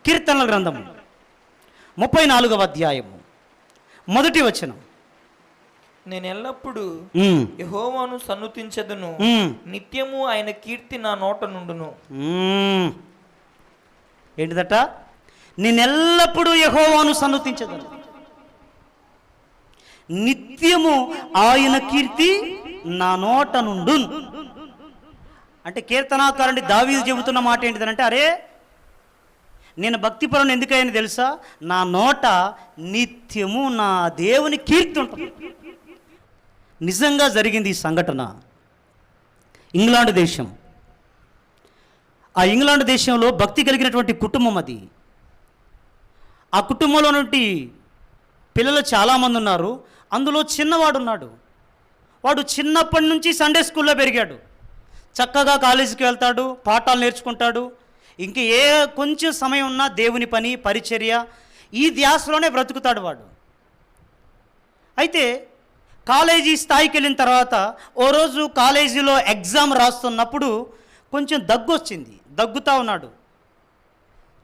కీర్తనల గ్రంథము 34వ అధ్యాయము మొదటి వచనం. నేను ఎల్లప్పుడు యెహోవాను సన్నుతించెదను, నిత్యము ఆయన కీర్తి నా నోట నుండును. ఏంటిదట? నేనెల్లప్పుడూ యెహోవాను సన్నుతించెదను, నిత్యము ఆయన కీర్తి నా నోట నుండు. అంటే కీర్తనాకారుడి దావీదు చెబుతున్న మాట ఏంటిదనంటే, అరే నేను భక్తిపరుని ఎందుకైనా తెలుసా, నా నోట నిత్యము నా దేవుని కీర్తి ఉంటుంది. నిజంగా జరిగింది ఈ సంఘటన. ఇంగ్లాండ్ దేశం, ఆ ఇంగ్లాండ్ దేశంలో భక్తి కలిగినటువంటి కుటుంబం అది. ఆ కుటుంబంలో నుండి పిల్లలు చాలామంది ఉన్నారు. అందులో చిన్నవాడు ఉన్నాడు. వాడు చిన్నప్పటి నుంచి సండే స్కూల్లో పెరిగాడు. చక్కగా కాలేజీకి వెళ్తాడు, పాఠాలు నేర్చుకుంటాడు. ఇంక ఏ కొంచెం సమయం ఉన్నా దేవుని పని, పరిచర్య, ఈ ధ్యాసలోనే బ్రతుకుతాడు వాడు. అయితే కాలేజీ స్థాయికి వెళ్ళిన తర్వాత ఓ రోజు కాలేజీలో ఎగ్జామ్ రాస్తున్నప్పుడు కొంచెం దగ్గు వచ్చింది. దగ్గుతూ ఉన్నాడు,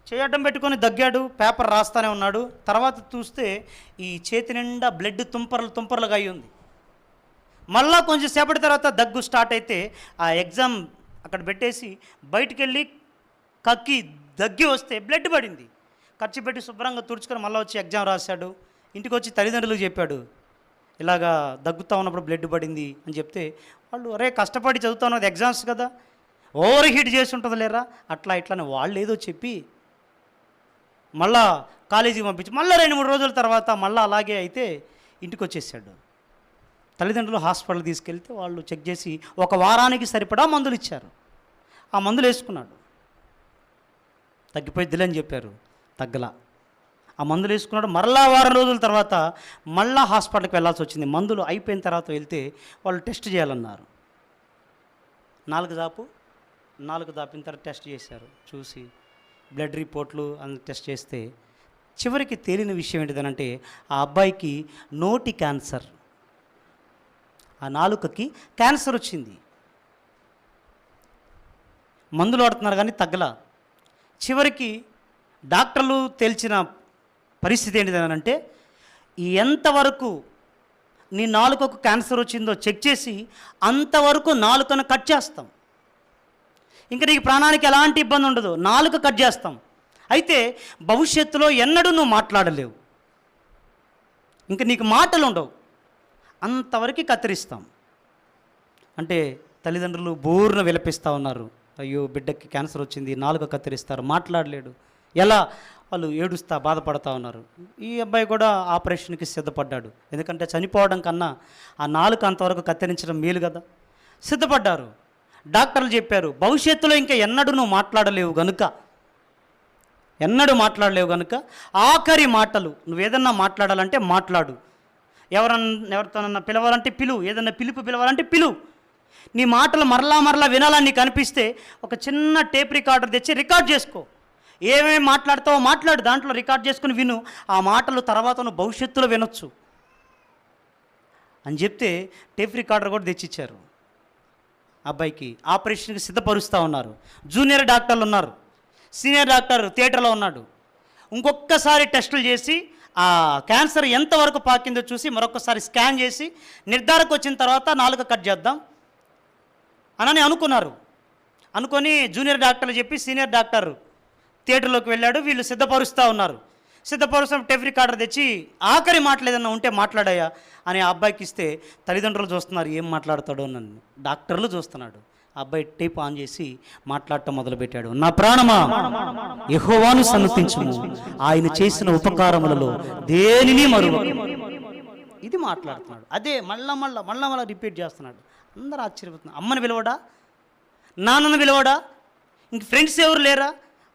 చేయటం పెట్టుకొని దగ్గాడు, పేపర్ రాస్తూనే ఉన్నాడు. తర్వాత చూస్తే ఈ చేతి నిండా బ్లడ్ తుంపర్లుగా అయి ఉంది. మళ్ళా కొంచెం సేపటి తర్వాత దగ్గు స్టార్ట్ అయితే ఆ ఎగ్జామ్ అక్కడ పెట్టేసి బయటికి వెళ్ళి కక్కి దగ్గి వస్తే బ్లడ్ పడింది. ఖర్చు పెట్టి శుభ్రంగా తుడుచుకొని మళ్ళీ వచ్చి ఎగ్జామ్ రాశాడు. ఇంటికి వచ్చి తల్లిదండ్రులకు చెప్పాడు, ఇలాగా దగ్గుతూ ఉన్నప్పుడు బ్లడ్ పడింది అని చెప్తే వాళ్ళు, అరే కష్టపడి చదువుతున్నది ఎగ్జామ్స్ కదా, ఓవర్ హీట్ చేసి ఉంటుంది లేరా, అట్లా ఇట్లా వాళ్ళు ఏదో చెప్పి మళ్ళా కాలేజీకి పంపించి మళ్ళీ 2-3 రోజుల తర్వాత మళ్ళీ అలాగే అయితే ఇంటికి వచ్చేసాడు. తల్లిదండ్రులు హాస్పిటల్ తీసుకెళ్తే వాళ్ళు చెక్ చేసి 1 వారానికి సరిపడా మందులు ఇచ్చారు. ఆ మందులు వేసుకున్నాడు, తగ్గిపోయిద్దిలే అని చెప్పారు, తగ్గలా. ఆ మందులు వేసుకున్నాడు. మరలా 1 వారం రోజుల తర్వాత మళ్ళా హాస్పిటల్కి వెళ్ళాల్సి వచ్చింది. మందులు అయిపోయిన తర్వాత వెళ్తే వాళ్ళు టెస్ట్ చేయాలన్నారు. 4 దాపిన తర్వాత టెస్ట్ చేశారు. చూసి బ్లడ్ రిపోర్ట్లు అని టెస్ట్ చేస్తే చివరికి తేలిన విషయం ఏంటిదనంటే, ఆ అబ్బాయికి నోటి క్యాన్సర్, ఆ నాలుకకి క్యాన్సర్ వచ్చింది. మందులు వాడుతున్నారు కానీ తగ్గలా. చివరికి డాక్టర్లు తేల్చిన పరిస్థితి ఏంటిదనంటే, ఎంతవరకు నీ నాలుకకు క్యాన్సర్ వచ్చిందో చెక్ చేసి అంతవరకు నాలుకను కట్ చేస్తాం. ఇంకా నీకు ప్రాణానికి ఎలాంటి ఇబ్బంది ఉండదు, నాలుక కట్ చేస్తాం. అయితే భవిష్యత్తులో ఎన్నడూ నువ్వు మాట్లాడలేవు, ఇంకా నీకు మాటలు ఉండవు, అంతవరకు కత్తిరిస్తాం. అంటే తల్లిదండ్రులు బోర్న విలపిస్తూ ఉన్నారు, అయ్యో బిడ్డకి క్యాన్సర్ వచ్చింది, నాలుక కత్తిరిస్తారు, మాట్లాడలేడు, ఎలా? వాళ్ళు ఏడుస్తా బాధపడతా ఉన్నారు. ఈ అబ్బాయి కూడా ఆపరేషన్కి సిద్ధపడ్డాడు. ఎందుకంటే చనిపోవడం కన్నా ఆ నాలుక అంతవరకు కత్తిరించడం మేలు కదా. సిద్ధపడ్డారు. డాక్టర్లు చెప్పారు, భవిష్యత్తులో ఇంకా ఎన్నడూ నువ్వు మాట్లాడలేవు గనుక, ఆఖరి మాటలు నువ్వేదన్నా మాట్లాడాలంటే మాట్లాడు, ఎవరితోనన్నా పిలవాలంటే పిలువు, ఏదన్నా పిలవాలంటే పిలువు. నీ మాటలు మరలా వినాలని నీకు అనిపిస్తే ఒక చిన్న టేప్ రికార్డర్ తెచ్చి రికార్డ్ చేసుకో. ఏమేమి మాట్లాడతావో మాట్లాడు, దాంట్లో రికార్డ్ చేసుకుని విను. ఆ మాటలు తర్వాత నువ్వు భవిష్యత్తులో వినొచ్చు అని చెప్తే టేప్ రికార్డర్ కూడా తెచ్చిచ్చారు. అబ్బాయికి ఆపరేషన్కి సిద్ధపరుస్తూ ఉన్నారు. జూనియర్ డాక్టర్లు ఉన్నారు, సీనియర్ డాక్టర్ థియేటర్లో ఉన్నాడు. ఇంకొకసారి టెస్టులు చేసి ఆ క్యాన్సర్ ఎంతవరకు పాకిందో చూసి మరొకసారి స్కాన్ చేసి నిర్ధారకు వచ్చిన తర్వాత నాలుక కట్ చేద్దాం అని అనుకున్నారు. అనుకొని జూనియర్ డాక్టర్లు చెప్పి సీనియర్ డాక్టర్ థియేటర్లోకి వెళ్ళాడు. వీళ్ళు సిద్ధపరుస్తూ ఉన్నారు. సిద్ధపరుస్తున్న టేప్ రికార్డర్ తెచ్చి ఆఖరి మాటలు ఏదన్నా ఉంటే మాట్లాడాయా అని ఆ అబ్బాయికి ఇస్తే తల్లిదండ్రులు చూస్తున్నారు, ఏం మాట్లాడతాడో నన్ను. డాక్టర్లు చూస్తున్నాడు. ఆ అబ్బాయి టేప్ ఆన్ చేసి మాట్లాడటం మొదలుపెట్టాడు. నా ప్రాణమా యెహోవాను సన్నుతించుము, ఆయన చేసిన ఉపకారములలో దేనిని మరువకు. ఇది మాట్లాడుతున్నాడు. అదే మళ్ళా రిపీట్ చేస్తున్నాడు. అందరూ ఆశ్చర్యపోతున్నారు. అమ్మని పిలవడా, నాన్నను పిలవడా, ఇంక ఫ్రెండ్స్ ఎవరు లేరా?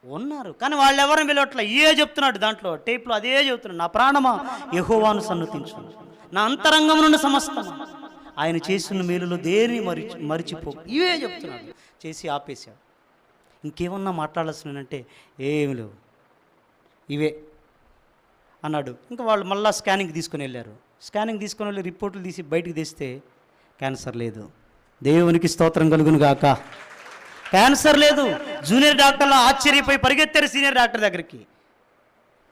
ఉన్నారు, కానీ వాళ్ళు ఎవరిని పిలవట్లా. చెప్తున్నాడు దాంట్లో టేప్లో, అదే చెబుతున్నాడు. నా ప్రాణమా యెహోవాను సన్నుతించు, నా అంతరంగం నుండి సమస్తం ఆయన చేసిన మేలులో దేని మరిచిపో. ఇవే చెప్తున్నాడు. చేసి ఆపేశాడు. ఇంకేమన్నా మాట్లాడాల్సినంటే ఏమి లేవు, ఇవే అన్నాడు. ఇంకా వాళ్ళు మళ్ళీ స్కానింగ్ తీసుకుని వెళ్ళారు. స్కానింగ్ తీసుకుని వెళ్ళి రిపోర్టులు తీసి బయటికి తెస్తే క్యాన్సర్ లేదు. దేవునికి స్తోత్రం కలుగును గాక. క్యాన్సర్ లేదు. జూనియర్ డాక్టర్లు ఆశ్చర్యపోయి పరిగెత్తారు సీనియర్ డాక్టర్ దగ్గరికి.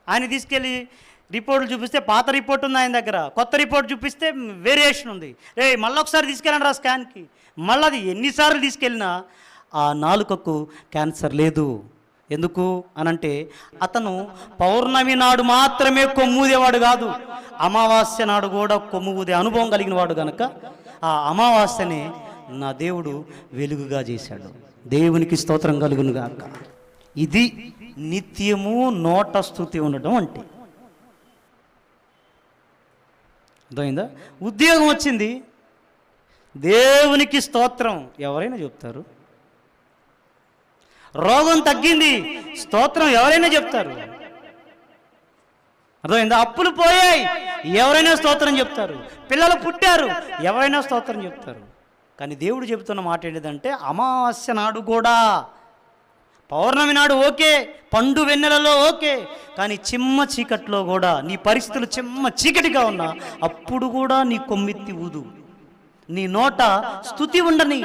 ఆయన తీసుకెళ్ళి రిపోర్ట్లు చూపిస్తే పాత రిపోర్ట్ ఉంది ఆయన దగ్గర, కొత్త రిపోర్ట్ చూపిస్తే వేరియేషన్ ఉంది. మళ్ళీ ఒకసారి తీసుకెళ్ళండి రా స్కాన్కి. మళ్ళీ అది ఎన్నిసార్లు తీసుకెళ్ళినా ఆ నాలుకకు క్యాన్సర్ లేదు. ఎందుకు అనంటే అతను పౌర్ణమి నాడు మాత్రమే కొమ్ముదేవాడు కాదు, అమావాస్య నాడు కూడా కొమ్ముదే అనుభవం కలిగిన వాడు కనుక ఆ అమావాస్యనే నా దేవుడు వెలుగుగా చేశాడు. దేవునికి స్తోత్రం కలుగును గాక. ఇది నిత్యము నోట స్తుతి ఉండటం అంటే. అర్థమైందా? ఉద్యోగం వచ్చింది, దేవునికి స్తోత్రం ఎవరైనా చెప్తారు. రోగం తగ్గింది, స్తోత్రం ఎవరైనా చెప్తారు. అర్థమైందా? అప్పులు పోయాయి, ఎవరైనా స్తోత్రం చెప్తారు. పిల్లలు పుట్టారు, ఎవరైనా స్తోత్రం చెప్తారు. కానీ దేవుడు చెబుతున్న మాట ఏంటిదంటే అమావాస్య నాడు కూడా, పౌర్ణమి నాడు ఓకే, పండు వెన్నెలలో ఓకే, కానీ చిమ్మ చీకట్లో కూడా నీ పరిస్థితులు చిమ్మ చీకటిగా ఉన్నా అప్పుడు కూడా నీ కొమ్మెత్తి ఊదు, నీ నోట స్తుతి ఉండని,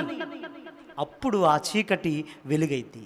అప్పుడు ఆ చీకటి వెలుగైద్ది.